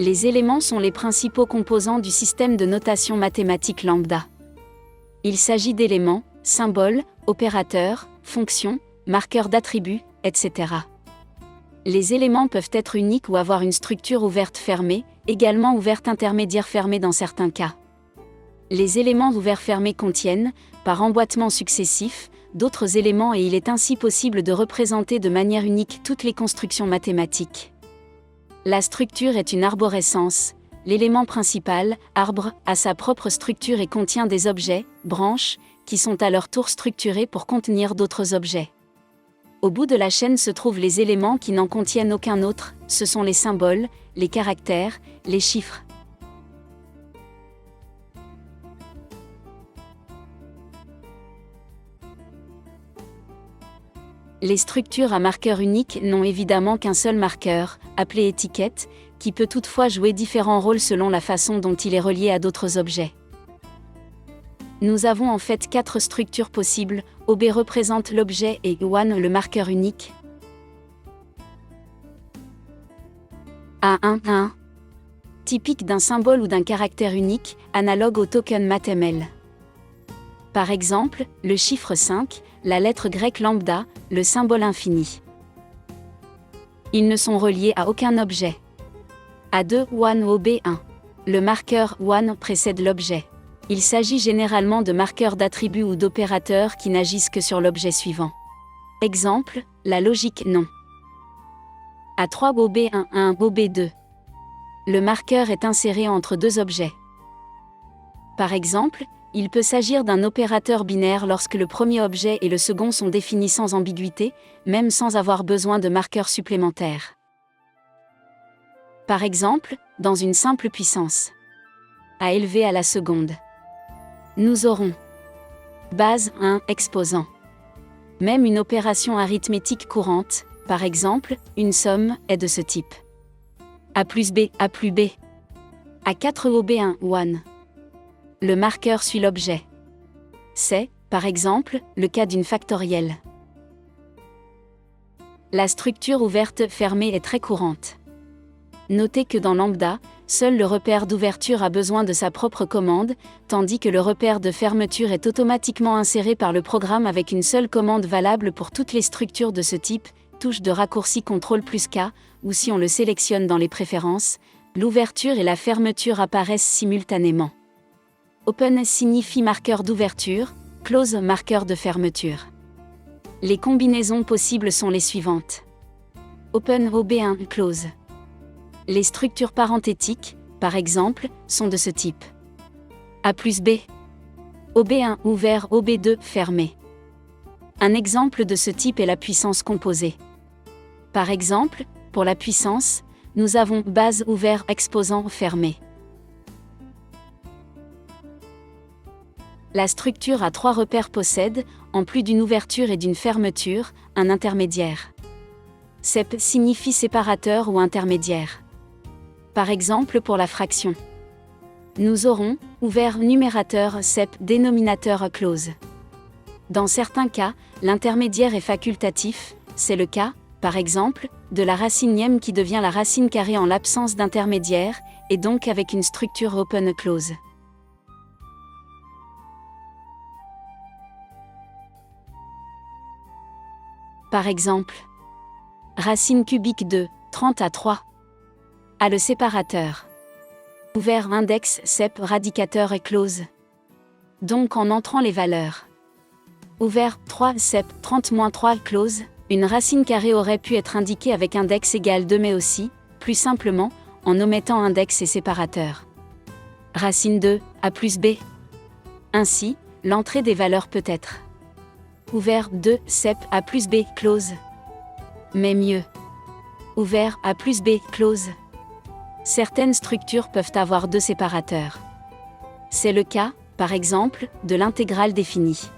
Les éléments sont les principaux composants du système de notation mathématique lambda. Il s'agit d'éléments, symboles, opérateurs, fonctions, marqueurs d'attributs, etc. Les éléments peuvent être uniques ou avoir une structure ouverte-fermée, également ouverte-intermédiaire-fermée dans certains cas. Les éléments ouverts-fermés contiennent, par emboîtement successif, d'autres éléments et il est ainsi possible de représenter de manière unique toutes les constructions mathématiques. La structure est une arborescence. L'élément principal, arbre, a sa propre structure et contient des objets, branches, qui sont à leur tour structurés pour contenir d'autres objets. Au bout de la chaîne se trouvent les éléments qui n'en contiennent aucun autre, ce sont les symboles, les caractères, les chiffres. Les structures à marqueur unique n'ont évidemment qu'un seul marqueur, appelé étiquette, qui peut toutefois jouer différents rôles selon la façon dont il est relié à d'autres objets. Nous avons en fait 4 structures possibles, OB représente l'objet et ONE le marqueur unique. A1, typique d'un symbole ou d'un caractère unique, analogue au token MathML. Par exemple, le chiffre 5, la lettre grecque lambda, le symbole infini. Ils ne sont reliés à aucun objet. A2 ONE OB1. Le marqueur ONE précède l'objet. Il s'agit généralement de marqueurs d'attributs ou d'opérateurs qui n'agissent que sur l'objet suivant. Exemple, la logique non. A3 OB1 1 OB2. Le marqueur est inséré entre deux objets. Par exemple, il peut s'agir d'un opérateur binaire lorsque le premier objet et le second sont définis sans ambiguïté, même sans avoir besoin de marqueurs supplémentaires. Par exemple, dans une simple puissance a élevé à la seconde. Nous aurons base 1 exposant. Même une opération arithmétique courante, par exemple, une somme, est de ce type. A plus B, A plus B. A4 OB1 ONE. Le marqueur suit l'objet. C'est, par exemple, le cas d'une factorielle. La structure ouverte-fermée est très courante. Notez que dans lambda, seul le repère d'ouverture a besoin de sa propre commande, tandis que le repère de fermeture est automatiquement inséré par le programme avec une seule commande valable pour toutes les structures de ce type, touche de raccourci CTRL plus K, ou si on le sélectionne dans les préférences, l'ouverture et la fermeture apparaissent simultanément. Open signifie marqueur d'ouverture, close marqueur de fermeture. Les combinaisons possibles sont les suivantes. Open OB1 close. Les structures parenthétiques, par exemple, sont de ce type. A plus B. OB1 ouvert, OB2 fermé. Un exemple de ce type est la puissance composée. Par exemple, pour la puissance, nous avons base ouvert, exposant fermé. La structure à 3 repères possède, en plus d'une ouverture et d'une fermeture, un intermédiaire. Sep signifie séparateur ou intermédiaire. Par exemple pour la fraction. Nous aurons, ouvert numérateur sep dénominateur close. Dans certains cas, l'intermédiaire est facultatif, c'est le cas, par exemple, de la racine m qui devient la racine carrée en l'absence d'intermédiaire, et donc avec une structure open close. Par exemple, racine cubique de 30 à 3 a le séparateur. Ouvert index sep radicateur et close. Donc en entrant les valeurs. Ouvert 3 sep 30-3 close, une racine carrée aurait pu être indiquée avec index égal 2 mais aussi, plus simplement, en omettant index et séparateur. Racine 2, A plus B. Ainsi, l'entrée des valeurs peut être ouvert 2 sep A plus B close. Mais mieux. Ouvert A plus B close. Certaines structures peuvent avoir 2 séparateurs. C'est le cas, par exemple, de l'intégrale définie.